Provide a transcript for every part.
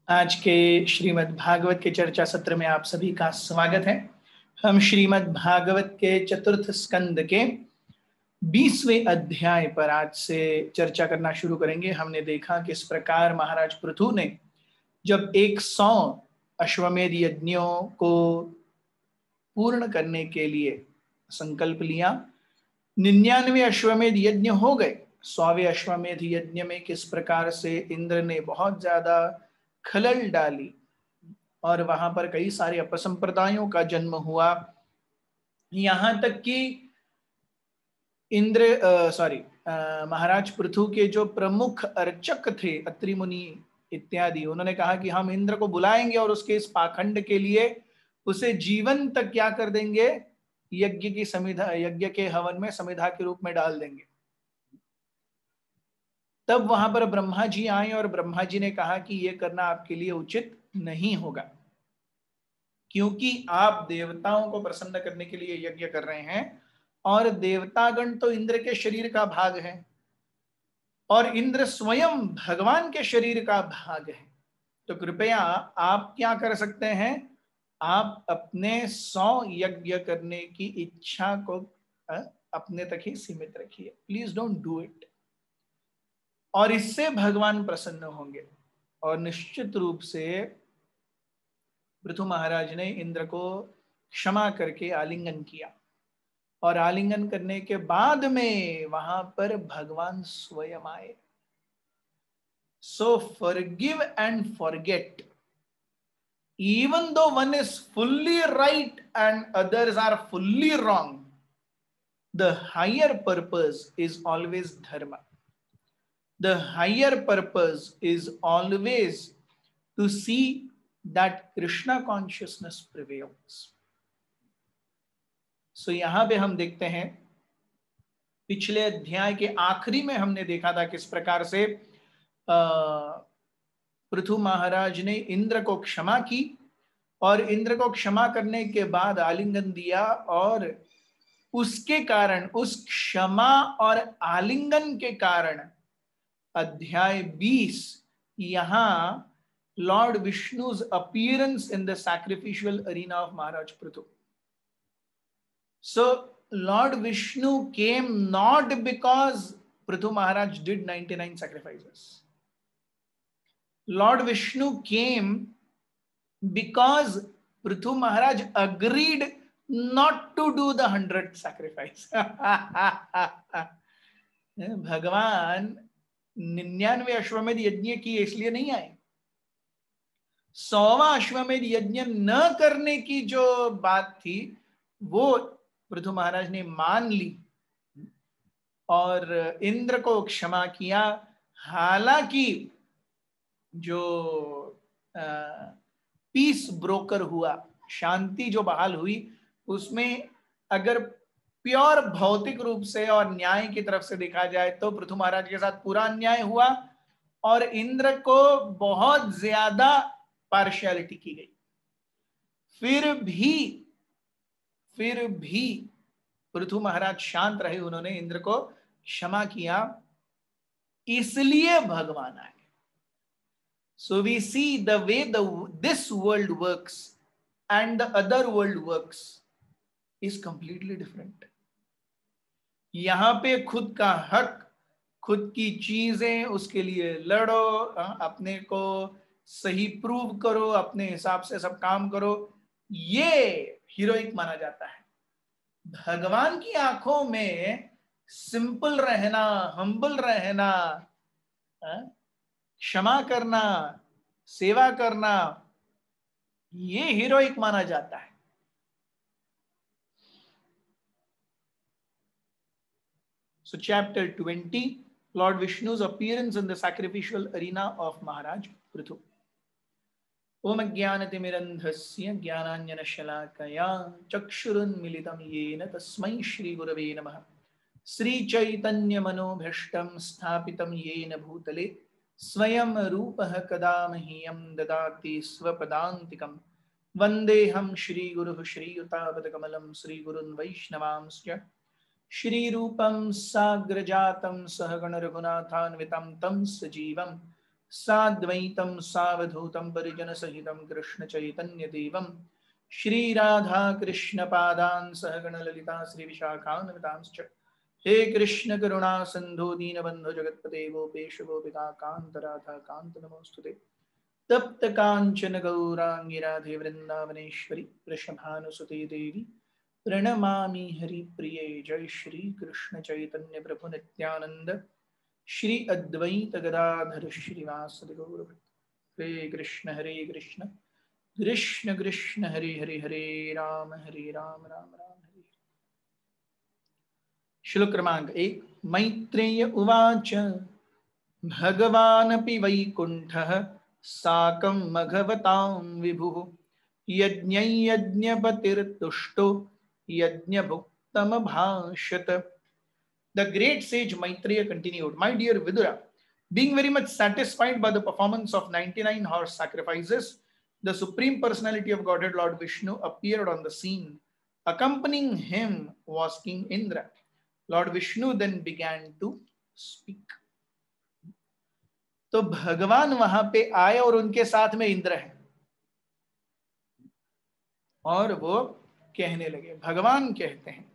आज के श्रीमद् भागवत के चर्चा सत्र में आप सभी का स्वागत है। हम श्रीमद् भागवत के चतुर्थ स्कंद के 20वें अध्याय पर आज से चर्चा करना शुरू करेंगे। हमने देखा किस प्रकार महाराज पृथु ने जब 100 अश्वमेध यज्ञों को पूर्ण करने के लिए संकल्प लिया, 99 अश्वमेध यज्ञ हो गए। 100वें अश्वमेध यज्ञ में किस प्रकार से इंद्र ने बहुत ज्यादा खलल डाली और वहां पर कई सारे अपसंप्रदायों का जन्म हुआ। यहां तक कि महाराज पृथु के जो प्रमुख अर्चक थे, अत्रि मुनि इत्यादि, उन्होंने कहा कि हम इंद्र को बुलाएंगे और उसके इस पाखंड के लिए उसे जीवन तक क्या कर देंगे, यज्ञ की समिधा, यज्ञ के हवन में समिधा के रूप में डाल देंगे। तब वहां पर ब्रह्मा जी आए और ब्रह्मा जी ने कहा कि यह करना आपके लिए उचित नहीं होगा, क्योंकि आप देवताओं को प्रसन्न करने के लिए यज्ञ कर रहे हैं और देवतागण तो इंद्र के शरीर का भाग है और इंद्र स्वयं भगवान के शरीर का भाग है। तो कृपया आप क्या कर सकते हैं, आप अपने 100 यज्ञ करने की इच्छा को अपने तक ही सीमित रखिए, प्लीज डोंट डू इट। और इससे भगवान प्रसन्न होंगे। और निश्चित रूप से पृथु महाराज ने इंद्र को क्षमा करके आलिंगन किया और आलिंगन करने के बाद में वहां पर भगवान स्वयं आए। So forgive and forget, even though one is fully right and others are fully wrong, the higher purpose is always dharma. The higher purpose is always to see that Krishna consciousness prevails. So यहां पे हम देखते हैं, पिछले अध्याय के आखिरी में हमने देखा था किस प्रकार से पृथु महाराज ने इंद्र को क्षमा की और इंद्र को क्षमा करने के बाद आलिंगन दिया और उसके कारण, उस क्षमा और आलिंगन के कारण अध्याय 20 यहां Lord विष्णु's appearance in the sacrificial arena of Maharaj Prithu. So Lord Vishnu came not because Prithu Maharaj did 99 sacrifices. Lord Vishnu came because Prithu Maharaj agreed not to do the 100th sacrifice. भगवान 99 अश्वमेध यज्ञ की इसलिए नहीं आए। 100वां अश्वमेध यज्ञ न करने की जो बात थी वो पृथु महाराज ने मान ली और इंद्र को क्षमा किया। हालांकि जो पीस ब्रोकर हुआ, शांति जो बहाल हुई, उसमें अगर प्योर भौतिक रूप से और न्याय की तरफ से देखा जाए तो पृथु महाराज के साथ पूरा अन्याय हुआ और इंद्र को बहुत ज्यादा पार्शियलिटी की गई। फिर भी पृथु महाराज शांत रहे, उन्होंने इंद्र को क्षमा किया, इसलिए भगवान आए। So we see the way this world works and the other world works is completely different. यहां पे खुद का हक, खुद की चीजें, उसके लिए लड़ो, अपने को सही प्रूव करो, अपने हिसाब से सब काम करो, ये हीरोइक माना जाता है। भगवान की आंखों में सिंपल रहना, हम्बल रहना, क्षमा करना, सेवा करना, ये हीरोइक माना जाता है। So chapter 20, Lord Vishnu's appearance in the sacrificial arena of Maharaj Prithu. Om Jnanatimirandhasya Jnananjanashalakaya Chakshurunmilitam Yena Tasmai Shri Gurave Namaha. Sri Chaitanya Manobhishtam Sthapitam Yena Bhutale Swayam Rupah Kadamahiyam Dadati Swapadantikam. Vandeham Shri Guru Shri Utabadakamalam Shri Gurun Vaishnavamsya Shri Rupam Sagrajatam Sahagana Raghunathanvitam Tam Sajivam साद्वैतं सावधूतं परिजन सहितं कृष्ण चैतन्य देवं श्री राधा कृष्ण पादान् सहगण ललिता श्री विशाखान्वितांश्च हे कृष्ण करुणा सिंधु दीनबंधु जगत्पते गोपेश गोपिका कांत राधा कांत नमोस्तुते तप्त कांचन गौरांगी राधे वृंदावनेश्वरी वृषभानुसुते देवी प्रणमामि हरिप्रिये। जय श्री कृष्ण चैतन्य प्रभु नित्यानंद श्री अद्वैत गदाधर श्रीवासदि गौरभक्त। हरे कृष्ण कृष्ण कृष्ण हरे हरे हरे राम राम राम हरे। श्लोक क्रमांक 1। मैत्रेय उवाच भगवानपि वैकुंठः साकं मघवतां विभुः यज्ञपतिर्तुष्टो यज्ञभुक्तमभाषत। The great sage Maitreya continued, My dear Vidura, being very much satisfied by the performance of 99 horse sacrifices, the Supreme Personality of Godhead Lord Vishnu appeared on the scene. Accompanying him was King Indra. Lord Vishnu then began to speak. तो भगवान वहां पे आए और उनके साथ में इंद्र है और वो कहने लगे। भगवान कहते हैं,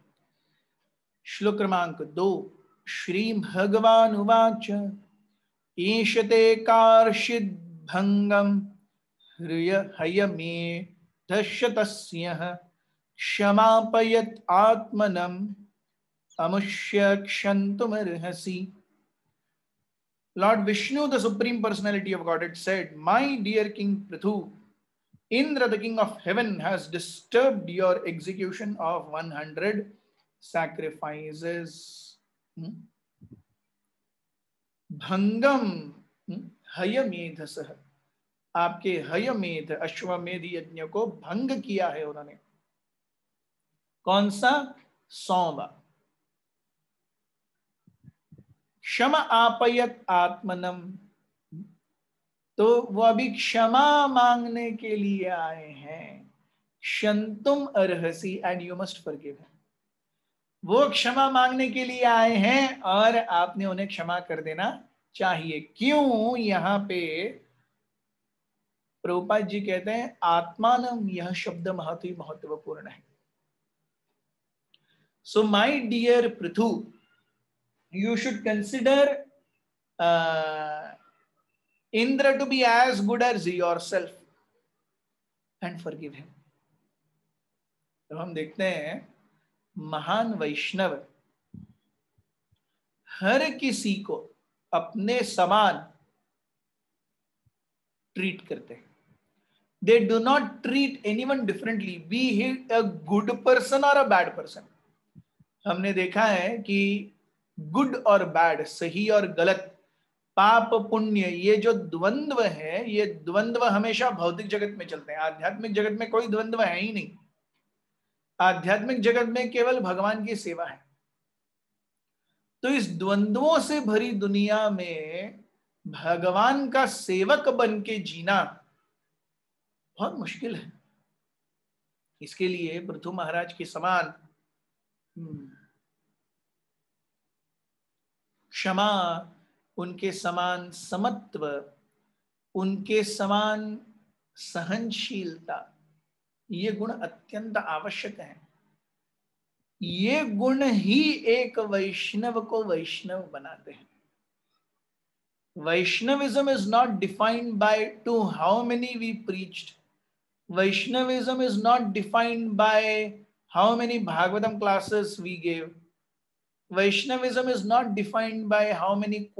श्लोक क्रमांक 2। श्री भगवान उवाच ईशते कार्षिद् भंगम हयमे दशतस्यः क्षमापयत् आत्मनम् अमुष्य क्षन्तुमर्हसि। Lord Vishnu, the Supreme Personality of Godhead, said, My dear King Prithu, Indra, the King of Heaven, has disturbed your execution of 100 sacrifices. Bhangam hayamedhasah, आपके हयमेध अश्वमेध यज्ञ को भंग किया है उन्होंने। कौन सा? 100वां। क्षमा आपयत आत्मनम, तो वो अभी क्षमा मांगने के लिए आए हैं। क्षंतुम अर्हसि, and you must forgive him. वो क्षमा मांगने के लिए आए हैं और आपने उन्हें क्षमा कर देना चाहिए। क्यों? यहां पे प्रभुपाद जी कहते हैं आत्मानम, यह शब्द बहुत ही महत्वपूर्ण है। So my dear Prithu, you should consider Indra to be as good as yourself and forgive him. तो हम देखते हैं महान वैष्णव हर किसी को अपने समान ट्रीट करते हैं। They do not treat anyone differently, be he a good person or a bad person. हमने देखा है कि गुड और बैड, सही और गलत, पाप पुण्य, ये जो द्वंद्व है, ये द्वंद्व हमेशा भौतिक जगत में चलते हैं। आध्यात्मिक जगत में कोई द्वंद्व है ही नहीं। आध्यात्मिक जगत में केवल भगवान की सेवा है। तो इस द्वंद्वों से भरी दुनिया में भगवान का सेवक बन के जीना बहुत मुश्किल है। इसके लिए पृथु महाराज के समान क्षमा, उनके समान समत्व, उनके समान सहनशीलता, ये गुण अत्यंत आवश्यक हैं। ये गुण ही एक वैष्णव को वैष्णव बनाते हैं। Vaishnavism is not defined by to how many we preached. Vaishnavism is not defined by how many Bhagavatam classes we gave. Vaishnavism is not defined by how many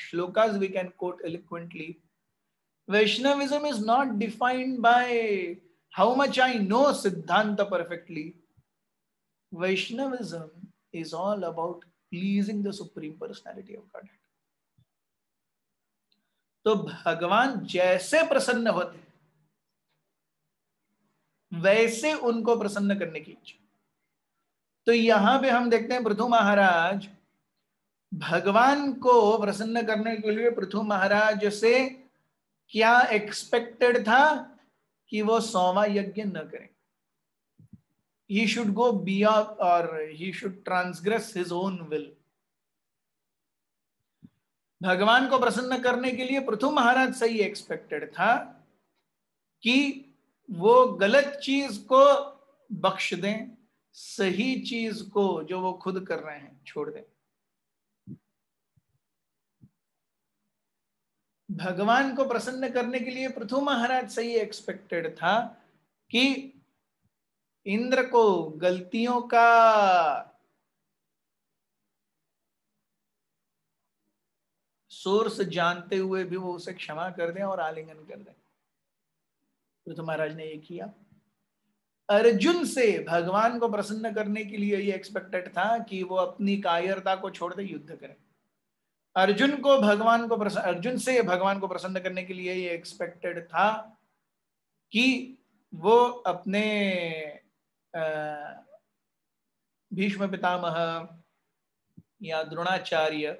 shlokas we can quote eloquently. Vaishnavism is not defined by how much I know Siddhanta perfectly. Vaishnavism is all about pleasing the Supreme Personality of Godhead. तो भगवान जैसे प्रसन्न होते वैसे उनको प्रसन्न करने की इच्छा। तो यहां पे हम देखते हैं पृथु महाराज भगवान को प्रसन्न करने के लिए पृथु महाराज से क्या एक्सपेक्टेड था कि वो 100वां यज्ञ न करें। He should go beyond or he should transgress his own will. भगवान को प्रसन्न करने के लिए पृथु महाराज से ही एक्सपेक्टेड था कि वो गलत चीज को बख्श दें, सही चीज को जो वो खुद कर रहे हैं छोड़ दें। भगवान को प्रसन्न करने के लिए पृथु महाराज से ही एक्सपेक्टेड था कि इंद्र को गलतियों का सोर्स जानते हुए भी वो उसे क्षमा कर दें और आलिंगन कर दें। पृथु महाराज ने ये किया। अर्जुन से भगवान को प्रसन्न करने के लिए ये एक्सपेक्टेड था कि वो अपनी कायरता को छोड़ दे, युद्ध करें। अर्जुन से भगवान को प्रसन्न करने के लिए ये एक्सपेक्टेड था कि वो अपने भीष्म पितामह या द्रोणाचार्य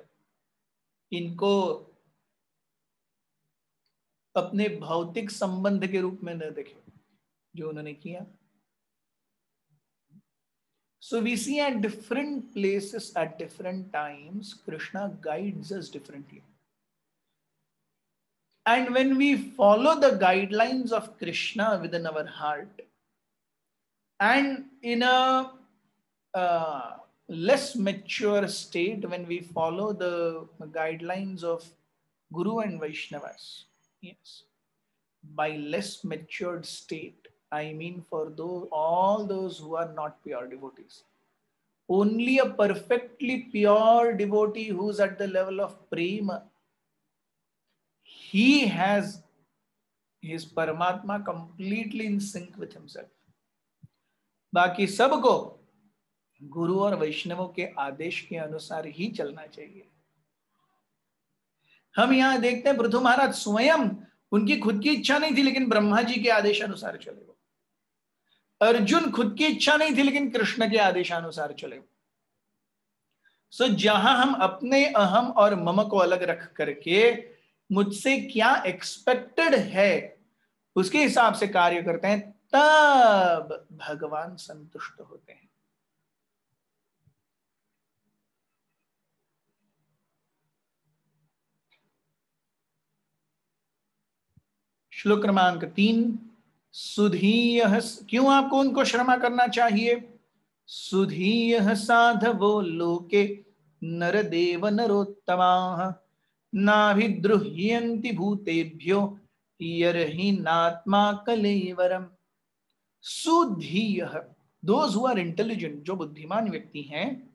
इनको अपने भौतिक संबंध के रूप में न देखे, जो उन्होंने किया। So we see at different places at different times, Krishna guides us differently. And when we follow the guidelines of Krishna within our heart, and in a less mature state, when we follow the guidelines of Guru and Vaishnavas, yes, by less matured state, I mean for all those who are not pure devotees. Only a perfectly pure devotee who's at the level of prema, he has his Paramatma completely in sync with himself. बाकी सबको गुरु और वैष्णवों के आदेश के अनुसार ही चलना चाहिए। हम यहां देखते हैं पृथु महाराज स्वयं, उनकी खुद की इच्छा नहीं थी लेकिन ब्रह्मा जी के आदेशानुसार चले वो। अर्जुन खुद की इच्छा नहीं थी लेकिन कृष्ण के आदेशानुसार चले। सो जहां हम अपने अहम और मम को अलग रख करके मुझसे क्या एक्सपेक्टेड है उसके हिसाब से कार्य करते हैं, तब भगवान संतुष्ट होते हैं। श्लोक क्रमांक 3, सुधीय, क्यों आपको उनको क्षमा करना चाहिए? सुधीय साधवो लोके Nardev नरोत्तमाः नाभिद्रुह्यन्ति भूतेभ्यो यर्हिनात्मा कलेवरम। सुधीय, those who are intelligent, जो बुद्धिमान व्यक्ति हैं,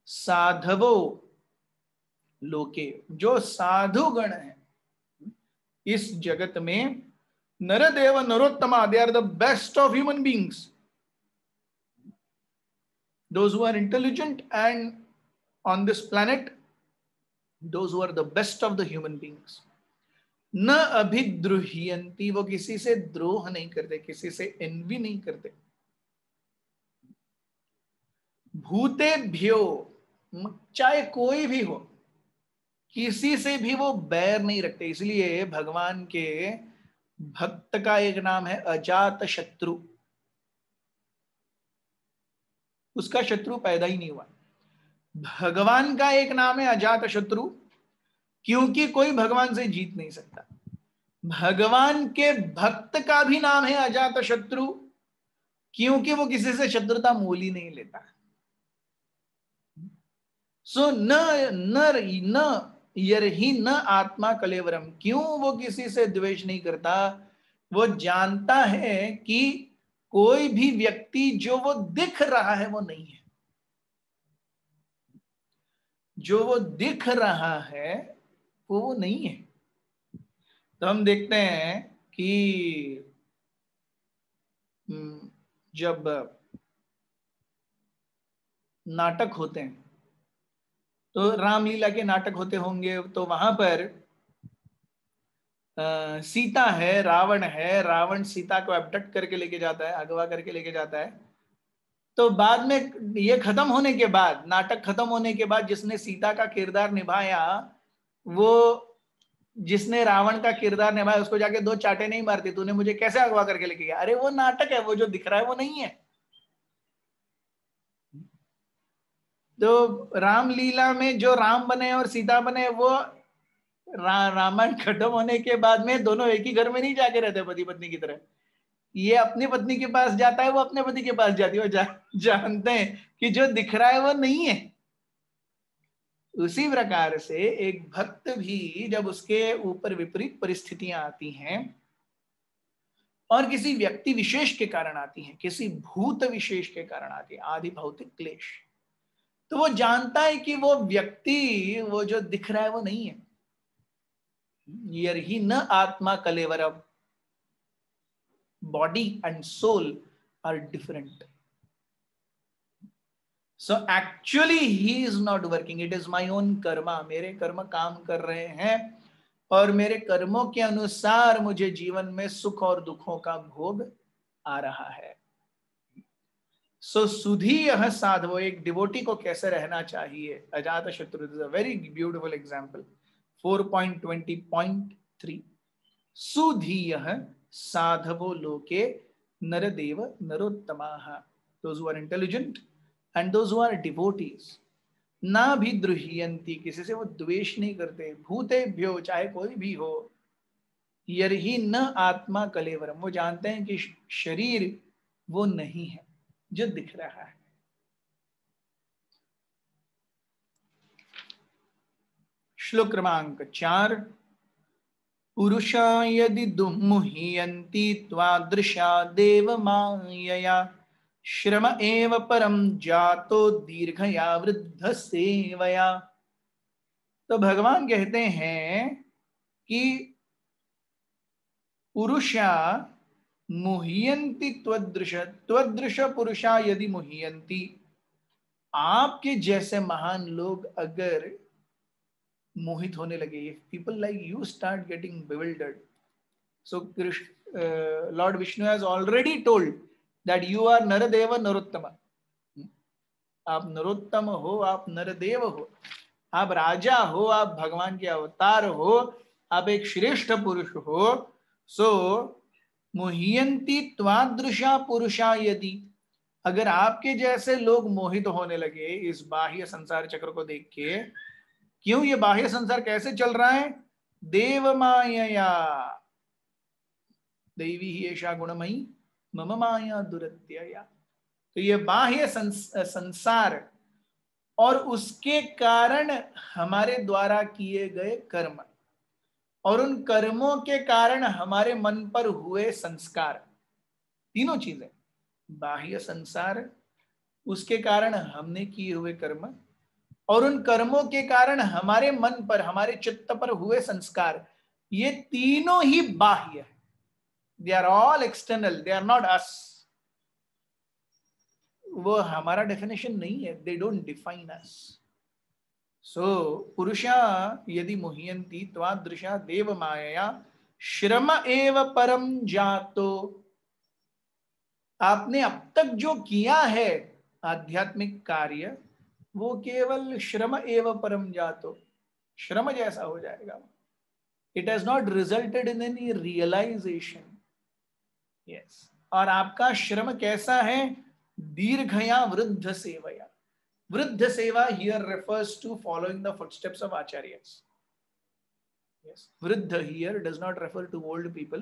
साधवो लोके, जो साधुगण हैं इस जगत में, Nardev Narottama, they are the best of human beings, those who are intelligent and on this planet, those who are the best of the human beings. न अभिद्रुह्यन्ति, वो किसी से द्रोह नहीं करते, किसी से एनवी नहीं करते। भूतेभ्यो, चाहे कोई भी हो, किसी से भी वो बैर नहीं रखते। इसलिए भगवान के भक्त का एक नाम है अजात शत्रु, उसका शत्रु पैदा ही नहीं हुआ। भगवान का एक नाम है अजात शत्रु, क्योंकि कोई भगवान से जीत नहीं सकता। भगवान के भक्त का भी नाम है अजात शत्रु, क्योंकि वो किसी से शत्रुता मोल ही नहीं लेता। सो न यर्हि न आत्मा कलेवरम, क्यों वो किसी से द्वेष नहीं करता? वो जानता है कि कोई भी व्यक्ति जो वो दिख रहा है वो नहीं है, जो वो दिख रहा है वो नहीं है। तो हम देखते हैं कि जब नाटक होते हैं, तो रामलीला के नाटक होते होंगे, तो वहां पर सीता है, रावण है, रावण सीता को अबडक्ट करके लेके जाता है, अगवा करके लेके जाता है। तो बाद में ये खत्म होने के बाद, नाटक खत्म होने के बाद, जिसने सीता का किरदार निभाया, वो जिसने रावण का किरदार निभाया, उसको जाके 2 चाटे नहीं मारती, तूने मुझे कैसे अगवा करके लेके गया? अरे वो नाटक है, वो जो दिख रहा है वो नहीं है। तो रामलीला में जो राम बने और सीता बने, वो रामायण खत्म होने के बाद में दोनों एक ही घर में नहीं जाके रहते पति पत्नी की तरह। ये अपनी पत्नी के पास जाता है, वो अपने पति के पास जाती है। वो जानते हैं कि जो दिख रहा है वो नहीं है। उसी प्रकार से एक भक्त भी जब उसके ऊपर विपरीत परिस्थितियां आती हैं और किसी व्यक्ति विशेष के कारण आती हैं, किसी भूत विशेष के कारण आती है, आदि भौतिक क्लेश, तो वो जानता है कि वो व्यक्ति, वो जो दिख रहा है वो नहीं है। यर्हि न आत्मा कलेवरम, body and soul are different. So actually he is not working, it is my own karma. मेरे कर्म काम कर रहे हैं और मेरे कर्मों के अनुसार मुझे जीवन में सुख और दुखों का भोग आ रहा है। सो सुधी यह साधवो, एक डिवोटी को कैसे रहना चाहिए। अजात शत्रु is a very beautiful example. 4.20.3 सुधी यह साधवो लोके Nardev नरोत्तमाः, those who are intelligent and those who are devotees, ना भी द्रुह्यन्ति, किसी से वो द्वेष नहीं करते, भूतेभ्यो, चाहे कोई भी हो, यर्हि न आत्मा कलेवरम, वो जानते हैं कि शरीर वो नहीं है जो दिख रहा है। श्लोक क्रमांक 4, पुरुषा यदि दुमुह्यन्ति त्वादृशा देव मायया, श्रम एव परम जातो दीर्घया वृद्ध सेवया। तो भगवान कहते हैं कि पुरुषा मुह्यन्ति त्वदृश, त्वदृश पुरुषा यदि मुह्यन्ति, आपके जैसे महान लोग अगर मोहित होने लगे, people like you start getting bewildered, so Lord Vishnu has already told that you are Naradeva Narottama. आप नरोत्तम हो, आप नरदेव हो, आप राजा हो, आप भगवान के अवतार हो, आप एक श्रेष्ठ पुरुष हो। सो मुह्यन्ति त्वादृशा पुरुषा यदि, अगर आपके जैसे लोग मोहित होने लगे इस बाह्य संसार चक्र को देख के, क्यों, ये बाह्य संसार कैसे चल रहा है, देव माया, दैवी ही ऐसा गुणमयी मम माया दुरत्यया। तो ये बाह्य संसार और उसके कारण हमारे द्वारा किए गए कर्म और उन कर्मों के कारण हमारे मन पर हुए संस्कार, तीनों चीजें, बाह्य संसार, उसके कारण हमने किए हुए कर्म और उन कर्मों के कारण हमारे मन पर, हमारे चित्त पर हुए संस्कार, ये तीनों ही बाह्य है। They are all external, they are not us. वो हमारा डेफिनेशन नहीं है, दे डोंट डिफाइन अस। सो पुरुषा यदि मुह्यन्ति त्वादृशा देव मायया, श्रम एव परम जातो, आपने अब तक जो किया है आध्यात्मिक कार्य, वो केवल श्रम एव परम जातो, श्रम जैसा हो जाएगा। It has not resulted in any realisation. Yes, और आपका श्रम कैसा है, दीर्घया वृद्ध सेवया। वृद्ध सेवा here refers to following the footsteps of acharyas. Yes, वृद्ध here does not refer to old people.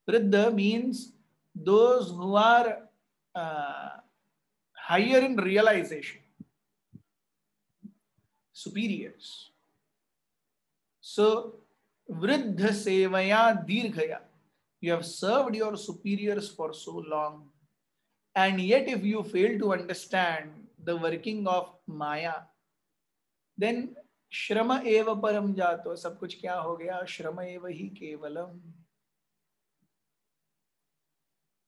वृद्ध means those who are higher in realization, superiors. So वृद्ध सेवया दीर्घया, you have served your superiors for so long, and yet if you fail to understand the working of Maya, then श्रम एव परम जातो, सब कुछ क्या हो गया, श्रम एव ही केवलम।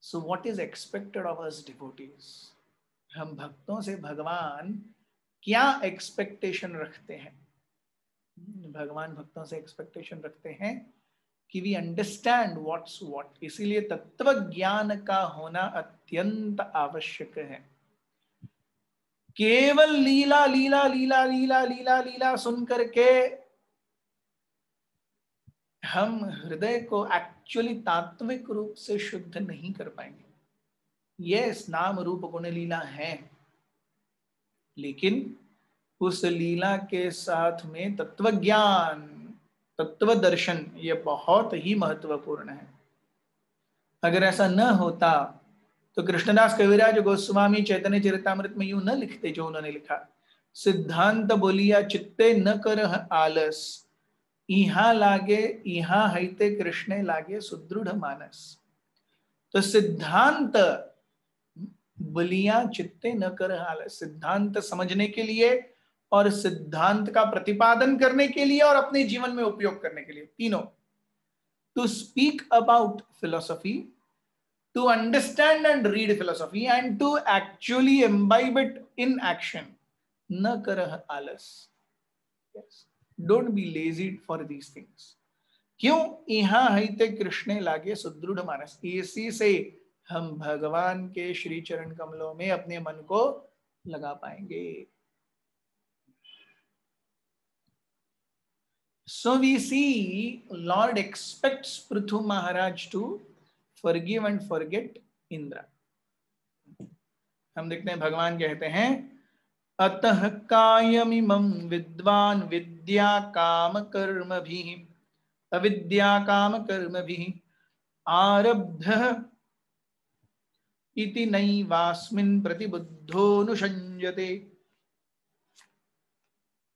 So what is expected of us devotees? हम भक्तों से भगवान क्या एक्सपेक्टेशन रखते हैं। भगवान भक्तों से एक्सपेक्टेशन रखते हैं कि वी अंडरस्टैंड व्हाट्स व्हाट। इसीलिए तत्व ज्ञान का होना अत्यंत आवश्यक है। केवल लीला लीला लीला लीला लीला लीला सुन करके हम हृदय को एक्चुअली तात्विक रूप से शुद्ध नहीं कर पाएंगे। यस, नाम रूप गुण लीला है, लेकिन उस लीला के साथ में तत्व ज्ञान तत्व दर्शन ये बहुत ही महत्वपूर्ण है। अगर ऐसा न होता तो कृष्णदास कविराज गोस्वामी चैतन्य चरितामृत में यूं न लिखते जो उन्होंने लिखा, सिद्धांत बोलिया चित्ते न करह आलस, इहा लागे इहा हईते कृष्णे लागे सुदृढ़ मानस। तो सिद्धांत बलिया चित्ते न करह आलस, सिद्धांत समझने के लिए और सिद्धांत का प्रतिपादन करने के लिए और अपने जीवन में उपयोग करने के लिए, तीनों। To speak about philosophy, to understand and read philosophy, and to actually imbibe it in action. Na karah alas. Yes. Don't be lazy for these things. क्यों? यहाँ हईते कृष्ण लागे सुदृढ़ मानस, इसी से हम भगवान के श्री चरण कमलों में अपने मन को लगा पाएंगे। So we see Lord expects Prithu Maharaj to forgive and forget Indra. हम देखते हैं भगवान कहते हैं, अतः कायमिमं विद्वान विद्या काम कर्म भी, अविद्या काम कर्म भी आरब्धः इति नैवास्मिन् प्रतिबुद्धोऽनुषञ्जते।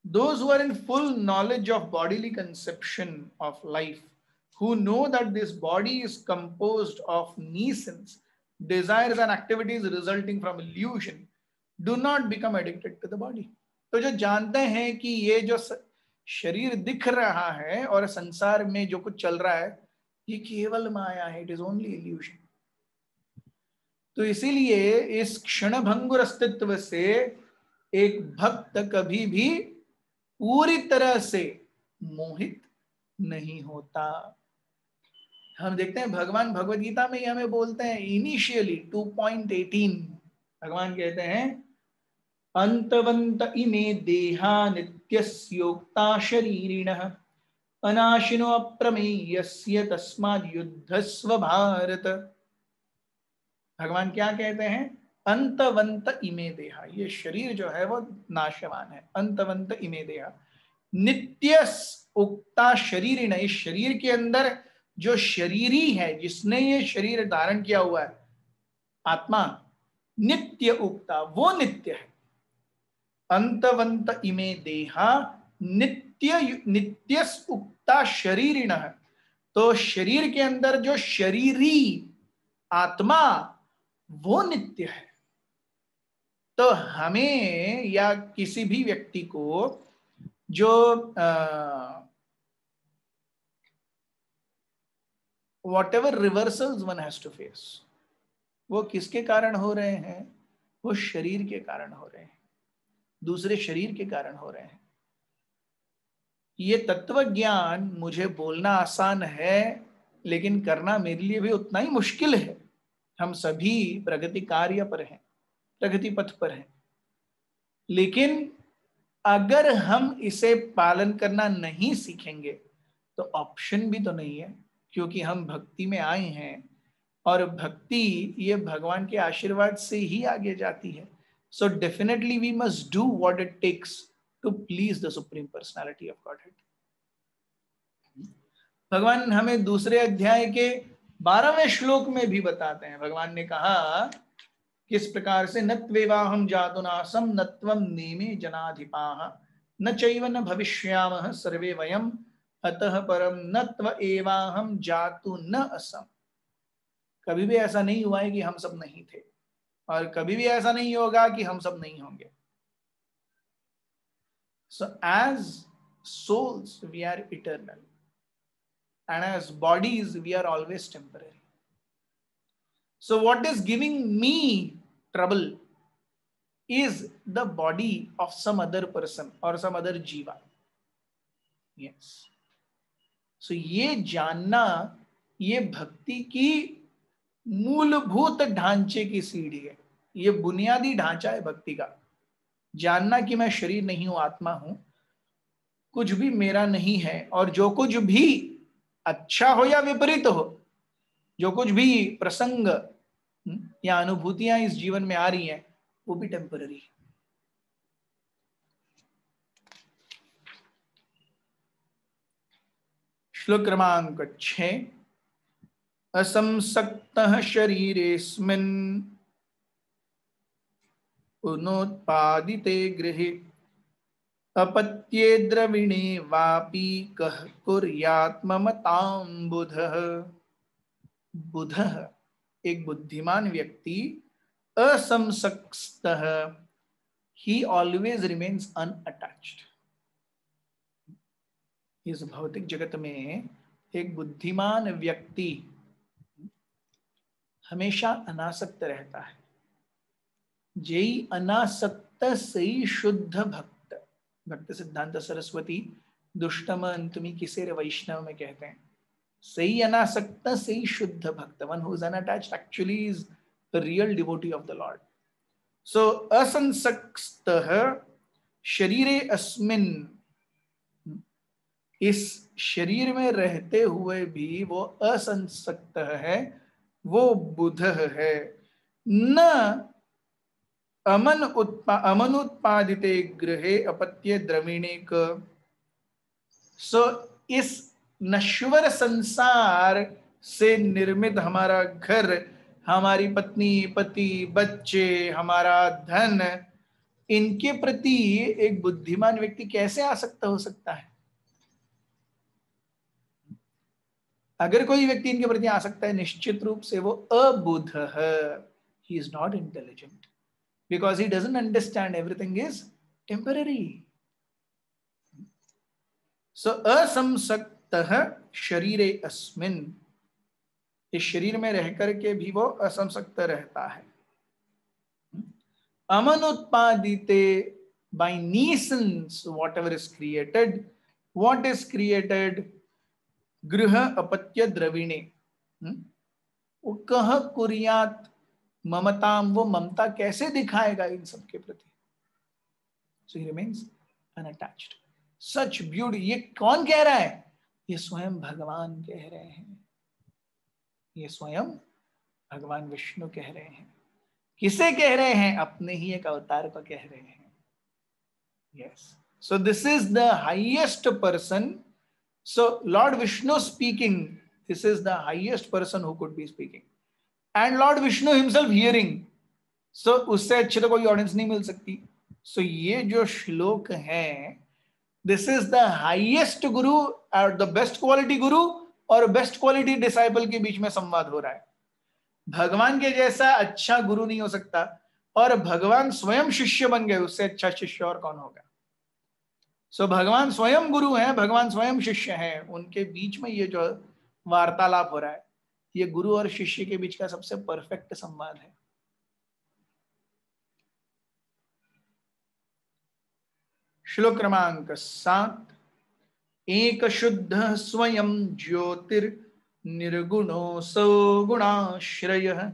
Those who are in full knowledge of bodily conception of life, who know that this body is composed of nescience, desires and activities resulting from illusion, do not become addicted to the body. तो जो जानते हैं कि ये जो शरीर दिख रहा है और संसार में जो कुछ चल रहा है ये केवल माया है, इट इज ओनली इल्यूशन। तो इसीलिए इस क्षणभंगुर अस्तित्व से एक भक्त कभी भी पूरी तरह से मोहित नहीं होता। हम देखते हैं भगवान भगवद गीता में हमें बोलते हैं, इनिशियली 2.18 भगवान कहते हैं, अंतवंत इमे देहा नित्यस्योक्ता शरीरिणः अनाशिनो अप्रमेयस्य तस्माद् युद्धस्व भारत। भगवान क्या कहते हैं? अंतवंत इमे देहा, ये शरीर जो है वो नाशवान है। अंतवंत इमे देहा नित्यस उक्ता शरीरिण, इस शरीर के अंदर जो शरीरी है, जिसने ये शरीर धारण किया हुआ है, आत्मा, नित्य उक्ता, वो नित्य है। अंतवंत इमे देहा नित्यस उक्ता शरीरिण, तो शरीर के अंदर जो शरीरी आत्मा वो नित्य है। तो हमें या किसी भी व्यक्ति को जो whatever reversals one has to face, वो किसके कारण हो रहे हैं? वो शरीर के कारण हो रहे हैं, दूसरे शरीर के कारण हो रहे हैं। ये तत्व ज्ञान मुझे बोलना आसान है, लेकिन करना मेरे लिए भी उतना ही मुश्किल है। हम सभी प्रगति कार्य पर हैं, प्रगति पथ पर हैं, लेकिन अगर हम इसे पालन करना नहीं सीखेंगे तो ऑप्शन भी तो नहीं है, क्योंकि हम भक्ति में आए हैं और भक्ति ये भगवान के आशीर्वाद से ही आगे जाती है। So definitely we must do what it takes to please the supreme personality of Godhead. भगवान हमें दूसरे अध्याय के 12वें श्लोक में भी बताते हैं। भगवान ने कहा किस प्रकार से, नत्वेवाहम जातुनासम नत्वम नेमे जनाधिपाः न चैव न भविष्यामः सर्वे वयम अतः परम नत्व एवाहम जातु न असम। कभी भी ऐसा नहीं हुआ है कि हम सब नहीं थे, और कभी भी ऐसा नहीं होगा कि हम सब नहीं होंगे। So as souls we are eternal, and as bodies we are always temporary. So what is giving me trouble is the body of some other person or some other jiva. Yes. So ये जानना ये भक्ति की मूलभूत ढांचे की सीढ़ी है, ये बुनियादी ढांचा है भक्ति का। जानना कि मैं शरीर नहीं हूं, आत्मा हूं, कुछ भी मेरा नहीं है, और जो कुछ भी अच्छा हो या विपरीत हो, जो कुछ भी प्रसंग या अनुभूतियां इस जीवन में आ रही हैं वो भी टेम्पररी है। श्लोक क्रमांक 6। असंसक्तः शरीरेऽस्मिन् पुनोत्पादिते गृहे अपत्ये द्रविणे वापि कः कुर्यात् ममतां बुधः। बुधः एक बुद्धिमान व्यक्ति, असंसक्तः, he always remains unattached। इस भौतिक जगत में एक बुद्धिमान व्यक्ति हमेशा अनासक्त रहता है। जेई अनासक्त सई शुद्ध भक्त। भक्त सिद्धांत सरस्वती दुष्टम अंतमी किसेर वैष्णव में कहते हैं, सही अनासक्त सही शुद्ध भक्त, one who is unattached actually is the real devotee of the lord. So असंसक्तः शरीरे अस्मिन्, इस शरीर में रहते हुए भी वो असंसक्त है, वो बुध है। न अमनुत्पादिते गृहे अपत्ये द्रविणे क। सो इस नश्वर संसार से निर्मित हमारा घर, हमारी पत्नी, पति, बच्चे, हमारा धन, इनके प्रति एक बुद्धिमान व्यक्ति कैसे आसक्त हो सकता है? अगर कोई व्यक्ति इनके प्रति आसक्त है, निश्चित रूप से वो अबुध है। He is not intelligent because he doesn't understand everything is temporary. So असंसक्तः शरीरे अस्मिन्, इस शरीर में रह करके भी वो असंसक्त रहता है। अमनुत्पादिते, by nescience whatever is created, what is created? गृह अपत्य द्रविणे, वो कह कुर्यात ममताम, वो ममता कैसे दिखाएगा इन सब के प्रति? So he remains unattached. Such beauty, ये कौन कह रहा है? ये स्वयं भगवान कह रहे हैं, ये स्वयं भगवान विष्णु कह रहे हैं। किसे कह रहे हैं? अपने ही एक अवतार को कह रहे हैं। Yes. So this is the highest person. So Lord Vishnu speaking, this is the highest person who could be speaking. And Lord Vishnu himself hearing. So उससे अच्छे तो कोई ऑडियंस नहीं मिल सकती। So ये जो श्लोक है, this is the highest guru और the best quality guru और बेस्ट क्वालिटी डिसाइपल के बीच में संवाद हो रहा है। भगवान के जैसा अच्छा गुरु नहीं हो सकता, और भगवान स्वयं शिष्य बन गए, उससे अच्छा शिष्य और कौन होगा? सो भगवान स्वयं गुरु हैं, भगवान स्वयं शिष्य हैं, उनके बीच में ये जो वार्तालाप हो रहा है, ये गुरु और शिष्य के बीच का सबसे परफेक्ट संवाद है। श्लोक क्रमांक 7। एक शुद्ध स्वयं ज्योतिर निर्गुणो सगुणाश्रयः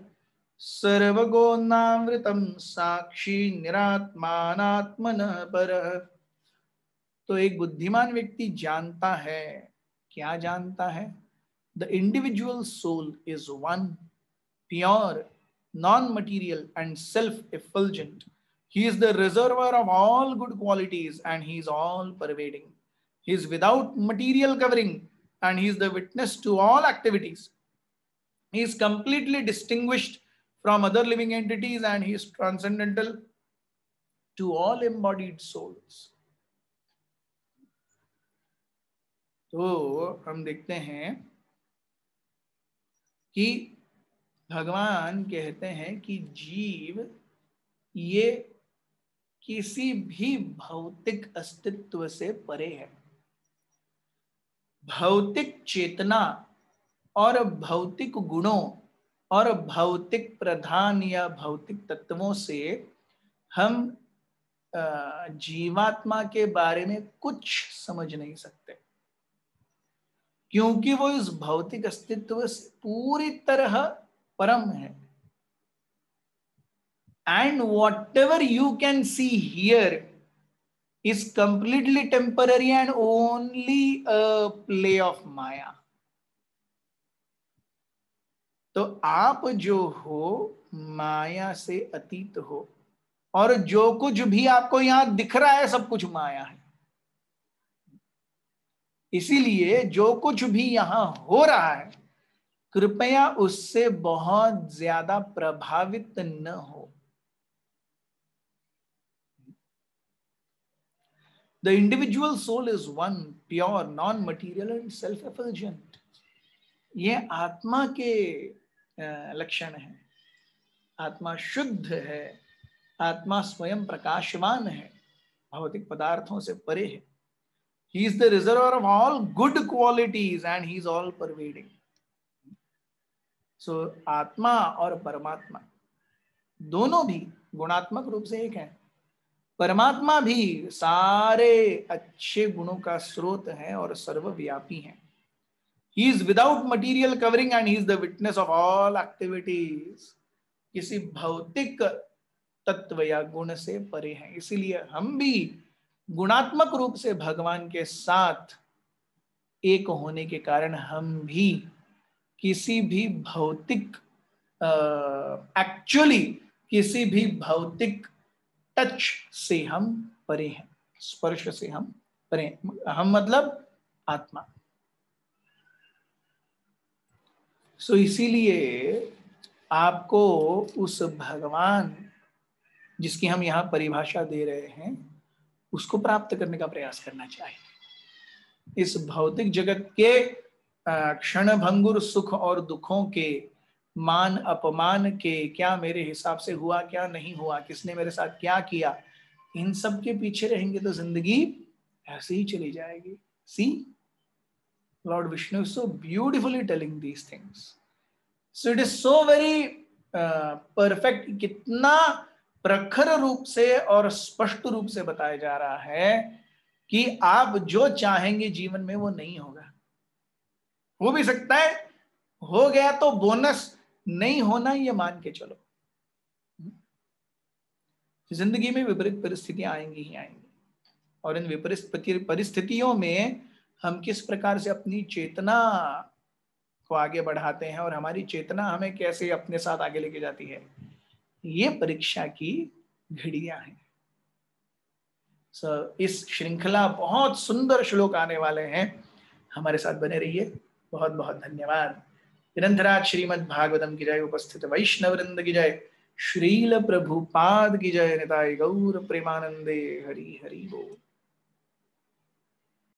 सर्वगुणावृतम साक्षी निरात्मानात्मनः परः। तो एक बुद्धिमान व्यक्ति जानता है, क्या जानता है? The individual soul is one, pure, non material and self effulgent. He is the reservoir of all good qualities and he is all pervading. He is without material covering and he is the witness to all activities. He is completely distinguished from other living entities and he is transcendental to all embodied souls. तो हम देखते हैं कि भगवान कहते हैं कि जीव ये किसी भी भौतिक अस्तित्व से परे है। भौतिक चेतना और भौतिक गुणों और भौतिक प्रधान या भौतिक तत्वों से हम जीवात्मा के बारे में कुछ समझ नहीं सकते, क्योंकि वो इस भौतिक अस्तित्व से पूरी तरह परम है। And whatever you can see here is completely temporary and only a play of Maya. तो आप जो हो माया से अतीत हो, और जो कुछ भी आपको यहां दिख रहा है सब कुछ माया है। इसीलिए जो कुछ भी यहां हो रहा है, कृपया उससे बहुत ज्यादा प्रभावित न हो। The individual soul is one, pure, non-material and self-effulgent. ये आत्मा के लक्षण है। आत्मा शुद्ध है, आत्मा स्वयं प्रकाशमान है, भौतिक पदार्थों से परे है। He is the reservoir of all good qualities and he is all pervading. So आत्मा और परमात्मा दोनों भी गुणात्मक रूप से एक है। परमात्मा भी सारे अच्छे गुणों का स्रोत है और सर्वव्यापी है। He is without material covering and he is the witness of all activities. किसी भौतिक तत्व या गुण से परे हैं। इसीलिए हम भी गुणात्मक रूप से भगवान के साथ एक होने के कारण हम भी किसी भी भौतिक एक्चुअली किसी भी भौतिक टच से हम परे हैं, स्पर्श से हम परे हैं। हम मतलब आत्मा। सो इसीलिए आपको उस भगवान जिसकी हम यहाँ परिभाषा दे रहे हैं उसको प्राप्त करने का प्रयास करना चाहिए। इस भौतिक जगत के क्षणभंगुर सुख और दुखों के, मान अपमान के, क्या मेरे हिसाब से हुआ क्या नहीं हुआ, किसने मेरे साथ क्या किया, इन सब के पीछे रहेंगे तो जिंदगी ऐसे ही चली जाएगी। सी, Lord Vishnu is so beautifully telling these things. So it is so very perfect, कितना प्रखर रूप से और स्पष्ट रूप से बताया जा रहा है कि आप जो चाहेंगे जीवन में वो नहीं होगा। हो भी सकता है, हो गया तो बोनस, नहीं होना ये मान के चलो। जिंदगी में विपरीत परिस्थितियां आएंगी ही आएंगी, और इन विपरीत परिस्थितियों में हम किस प्रकार से अपनी चेतना को आगे बढ़ाते हैं और हमारी चेतना हमें कैसे अपने साथ आगे लेके जाती है, ये परीक्षा की घड़ियां हैं। इस श्रृंखला बहुत सुंदर श्लोक आने वाले हैं, हमारे साथ बने रहिए। बहुत बहुत धन्यवाद। ग्रंथराज श्रीमद् भागवतम की जय, उपस्थित वैष्णव वृंद की जय, श्रील प्रभुपाद की जय, निताय गौर प्रेमानंदे, हरि हरि बोल।